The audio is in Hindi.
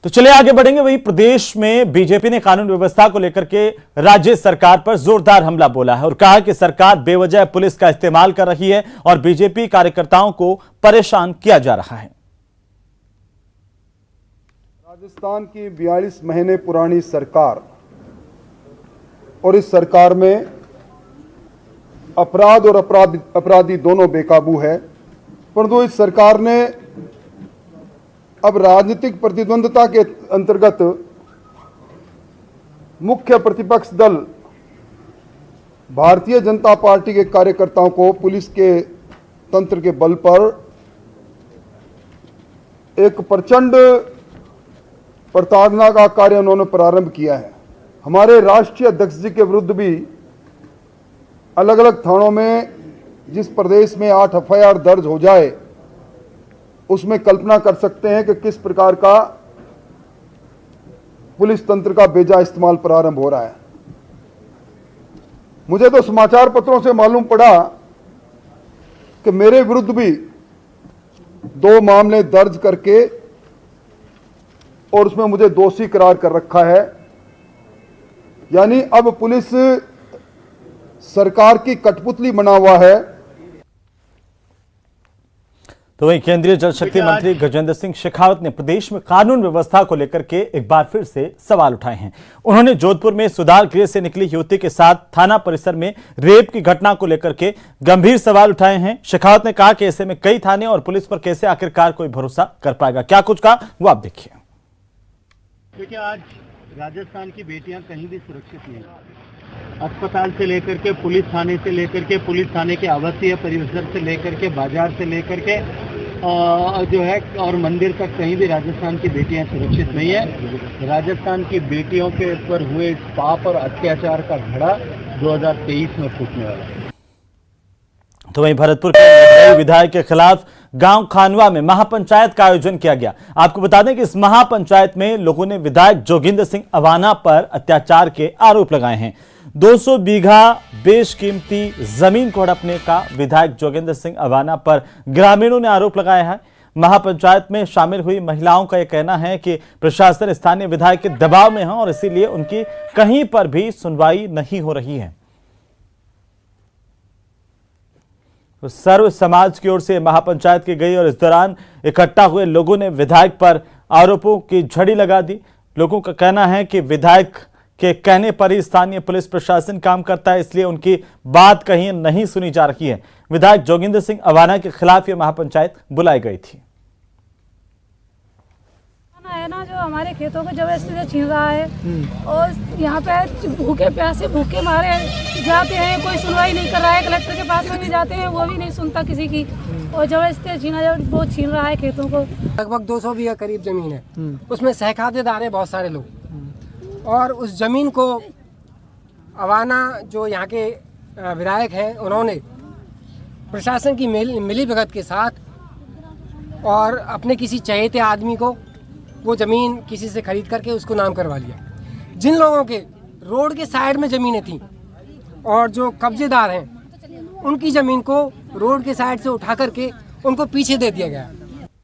तो चलिए आगे बढ़ेंगे। वहीं प्रदेश में बीजेपी ने कानून व्यवस्था को लेकर के राज्य सरकार पर जोरदार हमला बोला है और कहा कि सरकार बेवजह पुलिस का इस्तेमाल कर रही है और बीजेपी कार्यकर्ताओं को परेशान किया जा रहा है। राजस्थान की 42 महीने पुरानी सरकार और इस सरकार में अपराध और अपराधी दोनों बेकाबू है, परंतु इस सरकार ने अब राजनीतिक प्रतिद्वंद्विता के अंतर्गत मुख्य प्रतिपक्ष दल भारतीय जनता पार्टी के कार्यकर्ताओं को पुलिस के तंत्र के बल पर एक प्रचंड प्रताड़ना का कार्य उन्होंने प्रारंभ किया है। हमारे राष्ट्रीय अध्यक्ष जी के विरुद्ध भी अलग अलग थानों में जिस प्रदेश में 8 एफआईआर दर्ज हो जाए, उसमें कल्पना कर सकते हैं कि किस प्रकार का पुलिस तंत्र का बेजा इस्तेमाल प्रारंभ हो रहा है। मुझे तो समाचार पत्रों से मालूम पड़ा कि मेरे विरुद्ध भी 2 मामले दर्ज करके और उसमें मुझे दोषी करार कर रखा है। यानी अब पुलिस सरकार की कठपुतली बना हुआ है। तो वहीं केंद्रीय जल शक्ति मंत्री गजेंद्र सिंह शेखावत ने प्रदेश में कानून व्यवस्था को लेकर के एक बार फिर से सवाल उठाए हैं। उन्होंने जोधपुर में सुधार गृह से निकली युवती के साथ थाना परिसर में रेप की घटना को लेकर के गंभीर सवाल उठाए हैं। शेखावत ने कहा कि ऐसे में कई थाने और पुलिस पर कैसे आखिरकार कोई भरोसा कर पाएगा। क्या कुछ कहा वो आप देखिए। देखिए, आज राजस्थान की बेटियां कहीं भी सुरक्षित नहीं, अस्पताल से लेकर के पुलिस थाने से लेकर के पुलिस थाने के आवासीय परिसर से लेकर के बाजार से लेकर के जो है और मंदिर तक कहीं भी राजस्थान की बेटियां सुरक्षित नहीं है। राजस्थान की बेटियों के ऊपर हुए पाप और अत्याचार का घड़ा 2023 में फूटने वाला है। तो वहीं भरतपुर के विधायक के खिलाफ गांव खानवा में महापंचायत का आयोजन किया गया। आपको बता दें कि इस महापंचायत में लोगों ने विधायक जोगिंदर सिंह अवाना पर अत्याचार के आरोप लगाए हैं। 200 बीघा बेशकीमती जमीन को हड़पने का विधायक जोगिंदर सिंह अवाना पर ग्रामीणों ने आरोप लगाया है। महापंचायत में शामिल हुई महिलाओं का यह कहना है कि प्रशासन स्थानीय विधायक के दबाव में है और इसीलिए उनकी कहीं पर भी सुनवाई नहीं हो रही है। तो सर्व समाज की ओर से महापंचायत की गई और इस दौरान इकट्ठा हुए लोगों ने विधायक पर आरोपों की झड़ी लगा दी। लोगों का कहना है कि विधायक के कहने पर ही स्थानीय पुलिस प्रशासन काम करता है, इसलिए उनकी बात कहीं नहीं सुनी जा रही है। विधायक जोगिंदर सिंह अवाना के खिलाफ यह महापंचायत बुलाई गई थी। है ना, जो हमारे खेतों को जबरदस्ती से छीन रहा है और यहाँ पे भूखे प्यासे भूखे मारे जाते हैं, कोई सुनवाई नहीं कर रहा है। कलेक्टर के पास में भी जाते हैं, वो भी नहीं सुनता किसी की, और जबरदस्ती वो छीन रहा है खेतों को। लगभग 200 बीघा करीब जमीन है, उसमें सहखातेदार हैं बहुत सारे लोग, और उस जमीन को अवाना जो यहाँ के विधायक हैं उन्होंने प्रशासन की मिलीभगत के साथ और अपने किसी चहेते आदमी को वो ज़मीन किसी से खरीद करके उसको नाम करवा लिया। जिन लोगों के रोड के साइड में ज़मीनें थीं और जो कब्जेदार हैं उनकी ज़मीन को रोड के साइड से उठा करके उनको पीछे दे दिया गया।